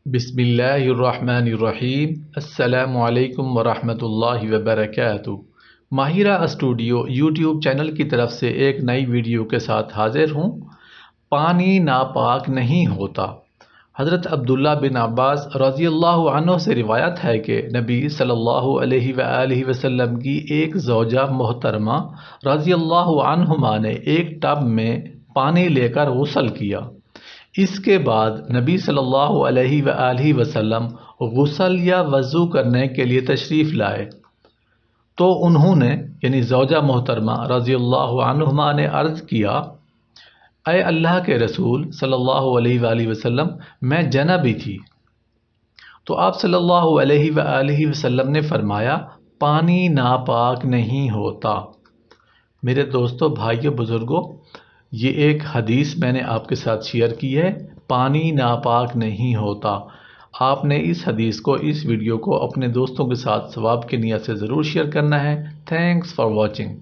बिस्मिल्लाहिर्रहमानिर्रहीम। अस्सलामु अलैकुम वरहमतुल्लाहि वबरकातुहू। माहिरा स्टूडियो यूट्यूब चैनल की तरफ से एक नई वीडियो के साथ हाजिर हूँ। पानी नापाक नहीं होता। हज़रत अब्दुल्ला बिन अब्बास रज़ियल्लाहु अन्हु से रिवायत है कि नबी सल्लल्लाहु अलैहि वसल्लम की एक ज़ौजा मोहतरमा रज़ियल्लाहु अन्हुमा ने एक टब में पानी लेकर गुस्ल किया। इसके बाद नबी सल्लल्लाहु अलैहि वसल्लम गुस्ल या वज़ू करने के लिए तशरीफ़ लाए तो उन्होंने यानी ज़ौजा मोहतरमा रज़ियल्लाहु अन्हुमा ने अर्ज़ किया, ऐ अल्लाह के रसूल सल्लल्लाहु अलैहि वसल्लम, मैं जनबी थी। तो आप सल्लल्लाहु अलैहि वसल्लम ने फरमाया, पानी नापाक नहीं होता। मेरे दोस्तों, भाइयों, बुज़ुर्गों, ये एक हदीस मैंने आपके साथ शेयर की है। पानी नापाक नहीं होता। आपने इस हदीस को, इस वीडियो को अपने दोस्तों के साथ सवाब की नियत से ज़रूर शेयर करना है। Thanks for watching.